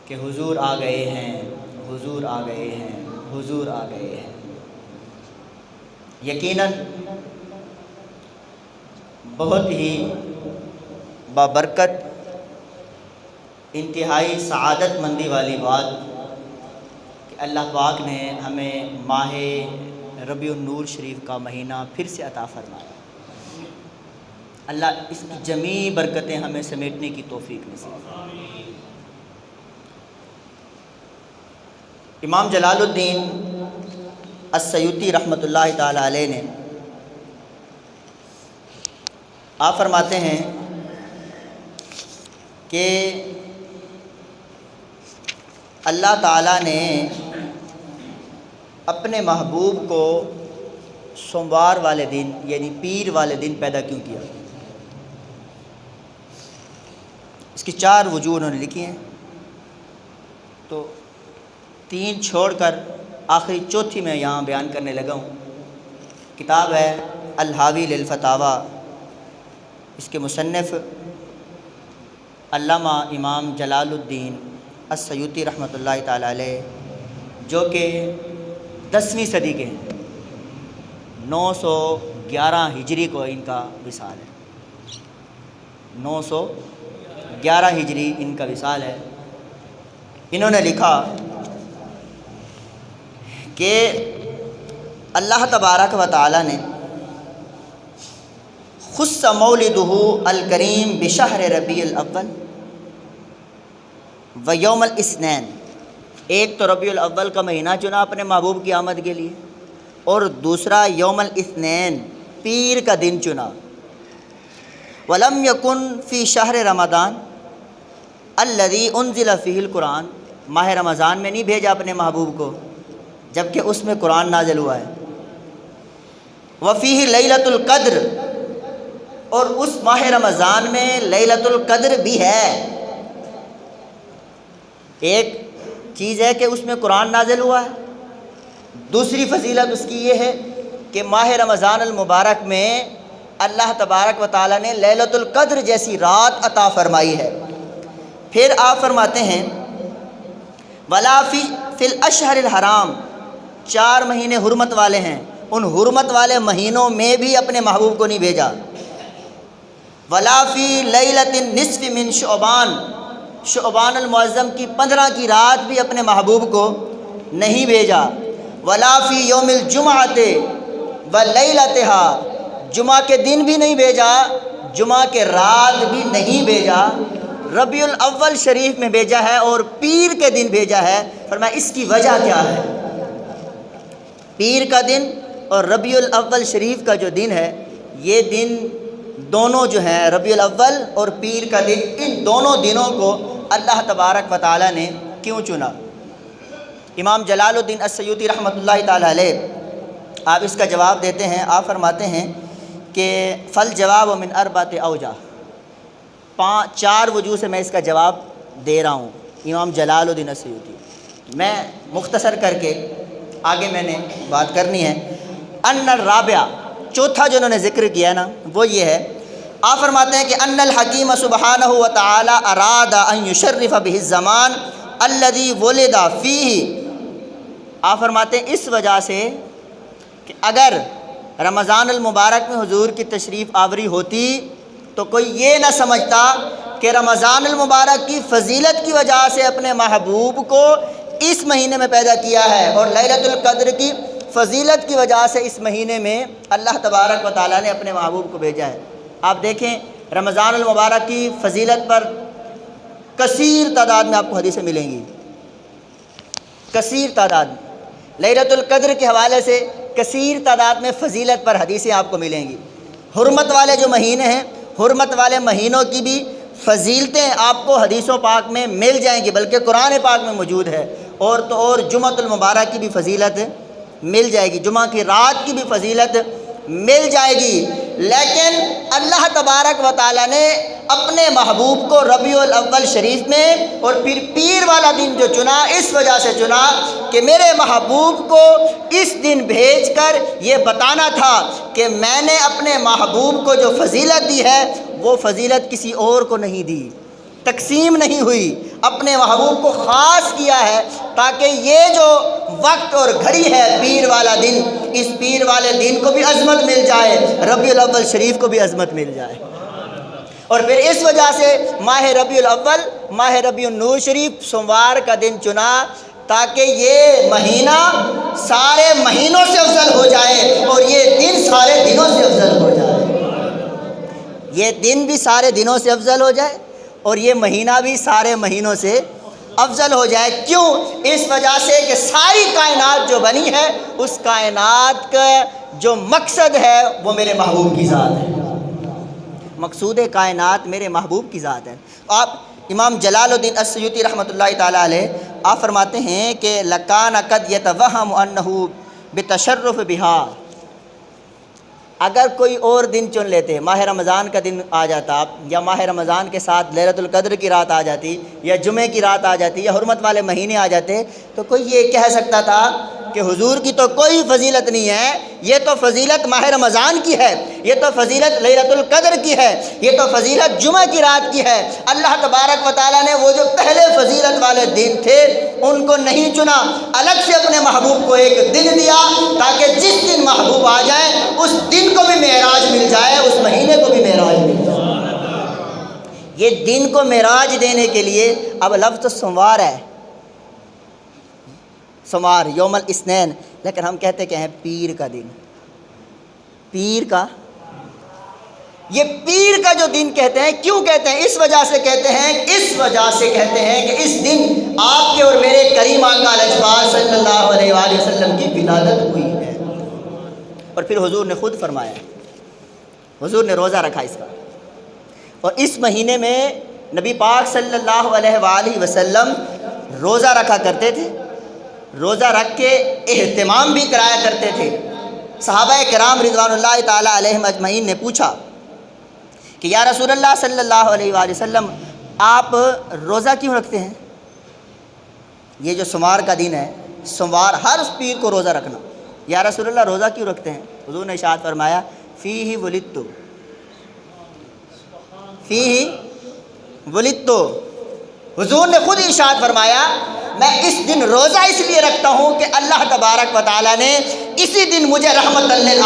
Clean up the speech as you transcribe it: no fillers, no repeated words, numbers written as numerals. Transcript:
کہ حضور آ گئے ہیں، حضور آ گئے ہیں، حضور آ گئے ہیں۔ یقیناً بہت ہی بابرکت، انتہائی سعادت مندی والی بات کہ اللہ پاک نے ہمیں ماہ ربیع النور شریف کا مہینہ پھر سے عطا فرمایا۔ اللہ اس کی جمیع برکتیں ہمیں سمیٹنے کی توفیق نصیب فرمائے۔ امام جلال الدین السیوطی رحمۃ اللہ تعالی علیہ نے آپ فرماتے ہیں کہ اللہ تعالیٰ نے اپنے محبوب کو سوموار والے دن یعنی پیر والے دن پیدا کیوں کیا؟ اس کی 4 وجوہ انہوں نے لکھی ہیں، تو 3 چھوڑ کر آخری چوتھی میں یہاں بیان کرنے لگا ہوں۔ کتاب ہے الحاوی للفتاوی، اس کے مصنف علامہ امام جلال الدین السیوطی رحمۃ اللہ تعالی علیہ، جو کہ 10ویں صدی کے ہیں، 911 ہجری کو ان کا وصال ہے، 911 ہجری ان کا وصال ہے۔ انہوں نے لکھا کہ اللہ تبارک و تعالی نے خص مولدہ الکریم بشہر ربیع الاول و یوم الاثنین، ایک تو ربیع الاول کا مہینہ چنا اپنے محبوب کی آمد کے لیے، اور دوسرا یوم الاثنین پیر کا دن چنا۔ ولم یکن فی شہر رمضان الذی انزل فیہ القرآن، ماہ رمضان میں نہیں بھیجا اپنے محبوب کو جبکہ اس میں قرآن نازل ہوا ہے۔ وفیہ لیلۃ القدر، اور اس ماہ رمضان میں لیلۃ القدر بھی ہے۔ ایک چیز ہے کہ اس میں قرآن نازل ہوا ہے، دوسری فضیلت اس کی یہ ہے کہ ماہ رمضان المبارک میں اللہ تبارک و تعالیٰ نے لیلۃ القدر جیسی رات عطا فرمائی ہے۔ پھر آپ فرماتے ہیں ولا فی الاشہر الحرام، 4 مہینے حرمت والے ہیں، ان حرمت والے مہینوں میں بھی اپنے محبوب کو نہیں بھیجا۔ ولا فی لیلۃ النصف من شعبان، شعبان المعظم کی 15 کی رات بھی اپنے محبوب کو نہیں بھیجا۔ ولا فی یوم الجمعۃ ولیلتھا، جمعہ کے دن بھی نہیں بھیجا، جمعہ کے رات بھی نہیں بھیجا، ربیع الاول شریف میں بھیجا ہے اور پیر کے دن بھیجا ہے۔ فرمایا اس کی وجہ کیا ہے؟ پیر کا دن اور ربیع الاول شریف کا جو دن ہے، یہ دن دونوں جو ہیں ربیع الاول اور پیر کا دن، ان دونوں دنوں کو اللہ تبارک و تعالیٰ نے کیوں چنا؟ امام جلال الدین السیوطی رحمۃ اللہ تعالی علیہ آپ اس کا جواب دیتے ہیں۔ آپ فرماتے ہیں کہ فالجواب من 4 اوجہ، 4 وجوہ سے میں اس کا جواب دے رہا ہوں امام جلال الدین السیوطی۔ میں مختصر کر کے آگے میں نے بات کرنی ہے۔ ان الرابعہ، چوتھا جو انہوں نے ذکر کیا نا وہ یہ ہے، آپ فرماتے ہیں کہ ان الحکیم سبحانہ و تعالی اراد ان یشرف بہ الزمان الذی ولد فیہ، آپ فرماتے ہیں اس وجہ سے کہ اگر رمضان المبارک میں حضور کی تشریف آوری ہوتی تو کوئی یہ نہ سمجھتا کہ رمضان المبارک کی فضیلت کی وجہ سے اپنے محبوب کو اس مہینے میں پیدا کیا ہے، اور لیلۃ القدر کی فضیلت کی وجہ سے اس مہینے میں اللہ تبارک و تعالیٰ نے اپنے محبوب کو بھیجا ہے۔ آپ دیکھیں رمضان المبارک کی فضیلت پر کثیر تعداد میں آپ کو حدیثیں ملیں گی، کثیر تعداد، لیلۃ القدر کے حوالے سے کثیر تعداد میں فضیلت پر حدیثیں آپ کو ملیں گی۔ حرمت والے جو مہینے ہیں، حرمت والے مہینوں کی بھی فضیلتیں آپ کو حدیثوں پاک میں مل جائیں گی، بلکہ قرآن پاک میں موجود ہے، اور تو اور جمعۃ المبارک کی بھی فضیلت مل جائے گی، جمعہ کی رات کی بھی فضیلت مل جائے گی۔ لیکن اللہ تبارک و تعالیٰ نے اپنے محبوب کو ربیع الاول شریف میں اور پھر پیر والا دن جو چنا، اس وجہ سے چنا کہ میرے محبوب کو اس دن بھیج کر یہ بتانا تھا کہ میں نے اپنے محبوب کو جو فضیلت دی ہے وہ فضیلت کسی اور کو نہیں دی، تقسیم نہیں ہوئی، اپنے محبوب کو خاص کیا ہے تاکہ یہ جو وقت اور گھڑی ہے پیر والا دن، اس پیر والے دن کو بھی عظمت مل جائے، ربیع الاول شریف کو بھی عظمت مل جائے۔ اور پھر اس وجہ سے ماہ ربیع الاول، ماہ ربیع النور شریف سوموار کا دن چنا تاکہ یہ مہینہ سارے مہینوں سے افضل ہو جائے اور یہ دن سارے دنوں سے افضل ہو جائے، یہ دن بھی سارے دنوں سے افضل ہو جائے اور یہ مہینہ بھی سارے مہینوں سے افضل ہو جائے۔ کیوں؟ اس وجہ سے کہ ساری کائنات جو بنی ہے اس کائنات کا جو مقصد ہے وہ میرے محبوب کی ذات ہے، مقصود کائنات میرے محبوب کی ذات ہے۔ آپ امام جلال الدین السیوطی رحمۃ اللہ تعالیٰ علیہ آپ فرماتے ہیں کہ لکان قد یتوہم انہ بتشرف بہا، اگر کوئی اور دن چن لیتے، ماہ رمضان کا دن آ جاتا یا ماہ رمضان کے ساتھ لیلۃ القدر کی رات آ جاتی یا جمعے کی رات آ جاتی یا حرمت والے مہینے آ جاتے تو کوئی یہ کہہ سکتا تھا کہ حضور کی تو کوئی فضیلت نہیں ہے، یہ تو فضیلت ماہ رمضان کی ہے، یہ تو فضیلت لیلۃ القدر کی ہے، یہ تو فضیلت جمعہ کی رات کی ہے۔ اللہ تبارک و تعالیٰ نے وہ جو پہلے فضیلت والے دن تھے ان کو نہیں چنا، الگ سے اپنے محبوب کو ایک دن دیا تاکہ جس دن محبوب آ جائے اس دن کو بھی معراج مل جائے، اس مہینے کو بھی معراج مل جائے۔ یہ دن کو معراج دینے کے لیے اب لفظ سوموار ہے، سوموار یوم الاثنین، لیکن ہم کہتے کہ ہیں پیر کا دن، پیر کا، یہ پیر کا جو دن کہتے ہیں، کیوں کہتے ہیں؟ اس وجہ سے کہتے ہیں کہ اس دن آپ کے اور میرے کریم آقا الاجپاس صلی اللہ علیہ وآلہ وسلم کی ولادت ہوئی ہے۔ اور پھر حضور نے خود فرمایا، حضور نے روزہ رکھا اس کا، اور اس مہینے میں نبی پاک صلی اللہ علیہ وآلہ وسلم روزہ رکھا کرتے تھے، روزہ رکھ کے اہتمام بھی کرایا کرتے تھے۔ صحابہ کرام رضوان اللہ تعالیٰ علیہم اجمعین نے پوچھا کہ یا رسول اللہ صلی اللہ علیہ وآلہ وسلم آپ روزہ کیوں رکھتے ہیں؟ یہ جو سوموار کا دن ہے، سوموار ہر اس پیر کو روزہ رکھنا، یا رسول اللہ روزہ کیوں رکھتے ہیں؟ حضور نے ارشاد فرمایا فیہ ولدت، فیہ ولدت، حضور نے خود ارشاد فرمایا میں اس دن روزہ اس لیے رکھتا ہوں کہ اللہ تبارک و تعالیٰ نے اسی دن مجھے رحمت للعالمین